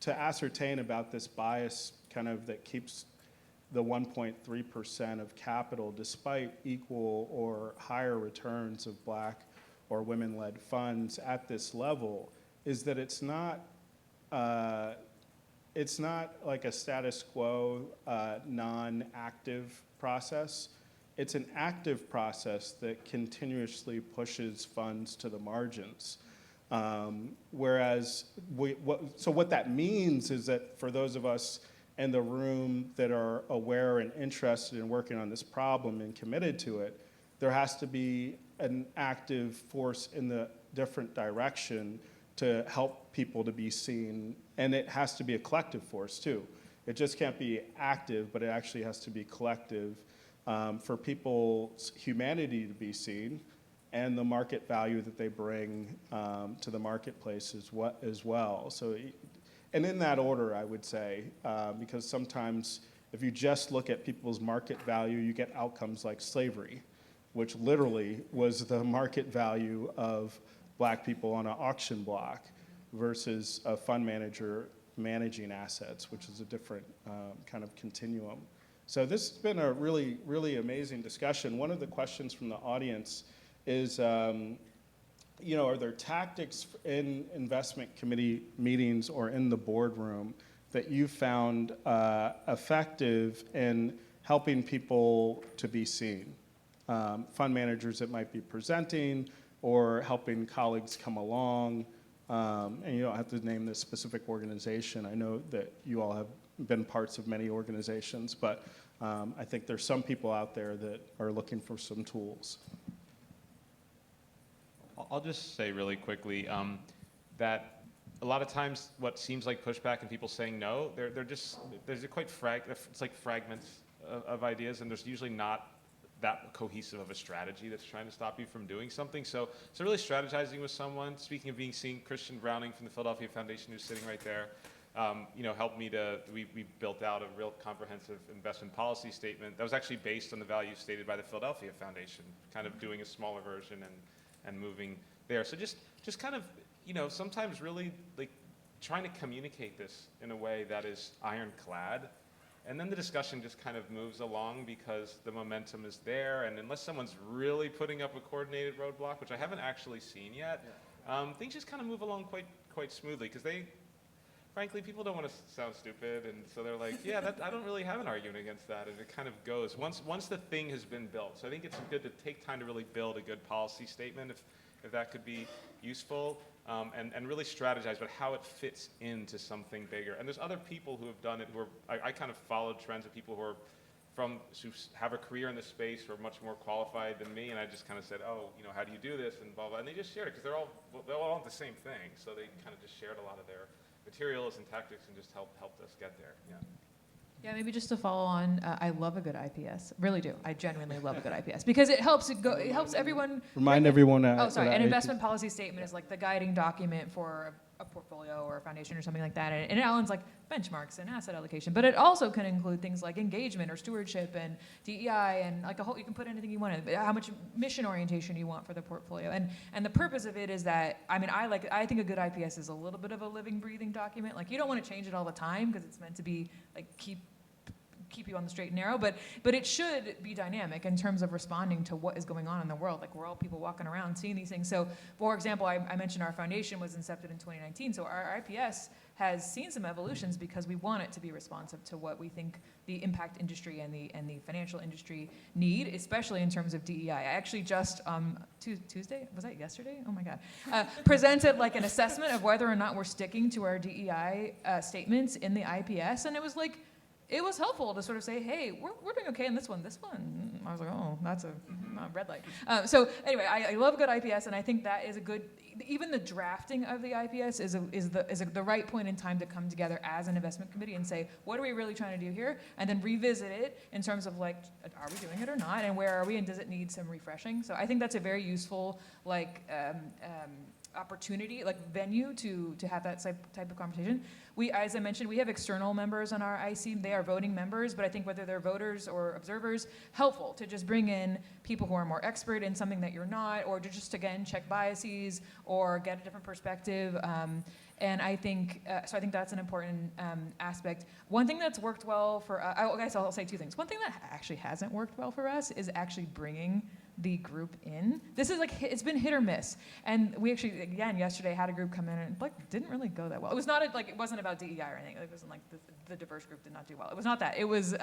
ascertain about this bias kind of that keeps the 1.3% of capital, despite equal or higher returns of Black or women-led funds at this level, is that it's not like a status quo, non-active process. It's an active process that continuously pushes funds to the margins. Whereas, what that means is that for those of us in the room that are aware and interested in working on this problem and committed to it, there has to be an active force in the different direction to help people to be seen, and it has to be a collective force too. It just can't be active, but it actually has to be collective for people's humanity to be seen and the market value that they bring to the marketplace as well. So, and in that order, I would say, because sometimes if you just look at people's market value, you get outcomes like slavery, which literally was the market value of Black people on an auction block versus a fund manager managing assets, which is a different kind of continuum. So this has been a really, really amazing discussion. One of the questions from the audience is, you know, are there tactics in investment committee meetings or in the boardroom that you found effective in helping people to be seen? Fund managers that might be presenting or helping colleagues come along. And you don't have to name this specific organization. I know that you all have been parts of many organizations, but I think there's some people out there that are looking for some tools. I'll just say really quickly that a lot of times what seems like pushback and people saying no, there's a quite it's like fragments of ideas, and there's usually not that cohesive of a strategy that's trying to stop you from doing something. So really strategizing with someone. Speaking of being seen, Christian Browning from the Philadelphia Foundation, who's sitting right there, you know, helped me to, we built out a real comprehensive investment policy statement that was actually based on the values stated by the Philadelphia Foundation, kind of doing a smaller version and moving there. So just kind of, you know, sometimes really like trying to communicate this in a way that is ironclad. And then the discussion just kind of moves along because the momentum is there, and unless someone's really putting up a coordinated roadblock, which I haven't actually seen yet, things just kind of move along quite smoothly, because frankly, people don't want to sound stupid, and so they're like, yeah, I don't really have an argument against that, and it kind of goes. Once the thing has been built, so I think it's good to take time to really build a good policy statement, if that could be useful. And really strategize about how it fits into something bigger. And there's other people who have done it I kind of followed trends of people who have a career in this space who are much more qualified than me, and I just kind of said, oh, you know, how do you do this, and blah, blah, and they just shared it, because they're all on the same thing, so they kind of just shared a lot of their materials and tactics and just helped us get there, yeah. Yeah, maybe just to follow on, I love a good IPS. Really do. I genuinely love a good IPS because it helps everyone. Remind everyone. An investment policy statement is like the guiding document for a portfolio or a foundation or something like that. And it outlines like benchmarks and asset allocation, but it also can include things like engagement or stewardship and DEI and like you can put anything you want in, how much mission orientation you want for the portfolio. And the purpose of it is that, I mean, I think a good IPS is a little bit of a living, breathing document. Like you don't want to change it all the time because it's meant to be like keep you on the straight and narrow, but it should be dynamic in terms of responding to what is going on in the world. Like we're all people walking around seeing these things. So for example, I mentioned our foundation was incepted in 2019. So our IPS has seen some evolutions because we want it to be responsive to what we think the impact industry and the financial industry need, especially in terms of DEI. I actually just Tuesday, was that yesterday? Oh my God. Presented like an assessment of whether or not we're sticking to our DEI statements in the IPS, and it was helpful to sort of say, hey, we're doing okay in this one. This one, I was like, oh, that's a red light. So anyway, I love good IPS, and I think that is a good. Even the drafting of the IPS is the right point in time to come together as an investment committee and say, what are we really trying to do here, and then revisit it in terms of like, are we doing it or not, and where are we, and does it need some refreshing? So I think that's a very useful opportunity, like venue to have that type of conversation. We, as I mentioned, we have external members on our IC. They are voting members, but I think whether they're voters or observers, helpful to just bring in people who are more expert in something that you're not, or to just, again, check biases or get a different perspective. And I think, so I think that's an important aspect. One thing that's worked well for, I guess I'll say two things. One thing that actually hasn't worked well for us is actually bringing the group in. This is like, it's been hit or miss. And we actually, again, yesterday had a group come in and like didn't really go that well. It was not it wasn't about DEI or anything. It wasn't like the diverse group did not do well. It was not that. It was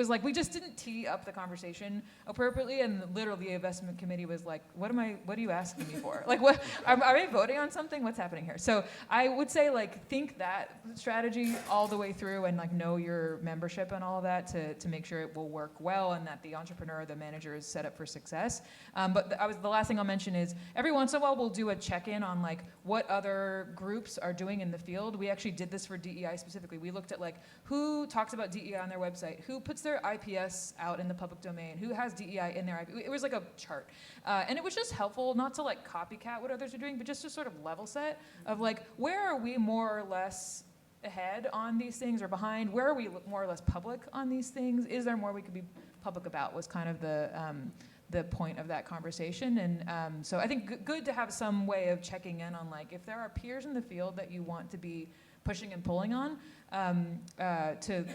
like we just didn't tee up the conversation appropriately, and literally the investment committee was like, what are you asking me for? Like, what, are we voting on something? What's happening here? So I would say like think that strategy all the way through and like know your membership and all of that to make sure it will work well and that the entrepreneur, the manager is set up for success. success. But the last thing I'll mention is every once in a while we'll do a check-in on like what other groups are doing in the field. We actually did this for DEI specifically. We looked at like who talks about DEI on their website, who puts their IPS out in the public domain, who has DEI in their IP. It was like a chart. And it was just helpful not to like copycat what others are doing, but just to sort of level set of like where are we more or less ahead on these things or behind? Where are we more or less public on these things? Is there more we could be public about was kind of the point of that conversation. And so I think good to have some way of checking in on like if there are peers in the field that you want to be pushing and pulling on, to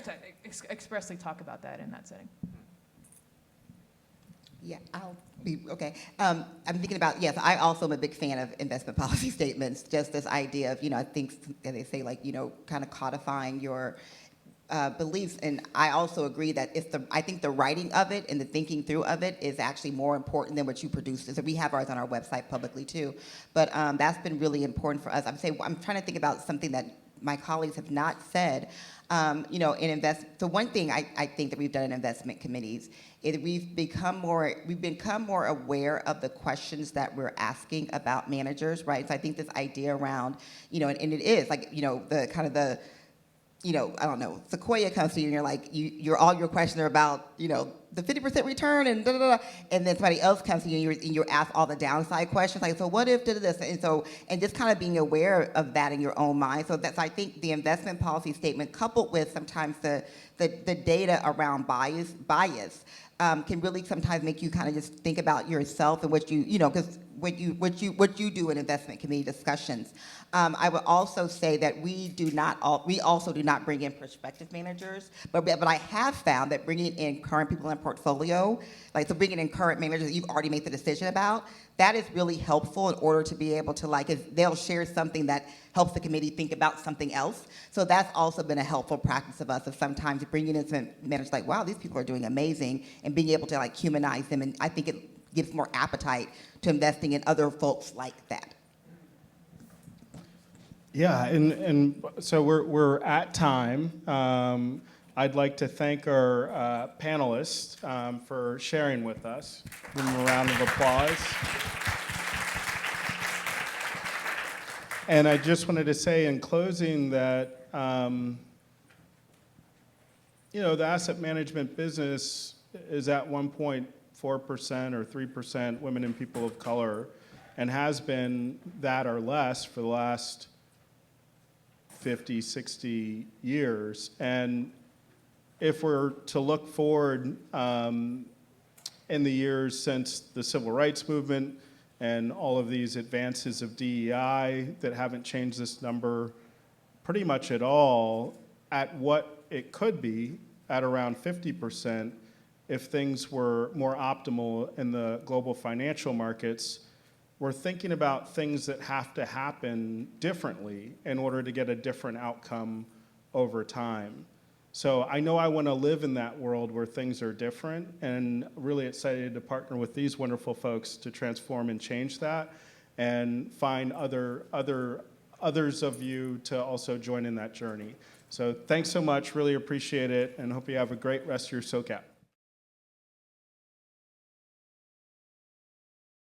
expressly talk about that in that setting. Yeah, I'll be, okay. I'm thinking about, yes, I also am a big fan of investment policy statements, just this idea of, I think they say like, kind of codifying your beliefs. And I also agree that I think the writing of it and the thinking through of it is actually more important than what you produce. So we have ours on our website publicly too. But that's been really important for us. I'm trying to think about something that my colleagues have not said. So one thing I think that we've done in investment committees is we've become more aware of the questions that we're asking about managers, right? So I think this idea around, and it is like, the kind of the, I don't know, Sequoia comes to you and you're like, all your questions are about, the 50% return and da da da, and then somebody else comes to you and you're asked all the downside questions, like, so what if did this, and just kind of being aware of that in your own mind. So I think the investment policy statement, coupled with sometimes the data around bias, can really sometimes make you kind of just think about yourself and what because what you do in investment committee discussions. I would also say that we also do not bring in prospective managers, but I have found that bringing in current people in portfolio, so bringing in current managers that you've already made the decision about, that is really helpful in order to be able to they'll share something that helps the committee think about something else. So that's also been a helpful practice of us, of sometimes bringing in some managers like, wow, these people are doing amazing, and being able to humanize them. And I think it gives more appetite to investing in other folks like that. Yeah, and so we're at time. I'd like to thank our panelists for sharing with us. Give them a round of applause. And I just wanted to say in closing that, the asset management business is at 1.4% or 3% women and people of color, and has been that or less for the last 50, 60 years. And if we're to look forward in the years since the civil rights movement and all of these advances of DEI that haven't changed this number pretty much at all, at what it could be at around 50% if things were more optimal in the global financial markets, we're thinking about things that have to happen differently in order to get a different outcome over time. So I know I want to live in that world where things are different, and really excited to partner with these wonderful folks to transform and change that, and find others of you to also join in that journey. So thanks so much, really appreciate it, and hope you have a great rest of your SOCAP.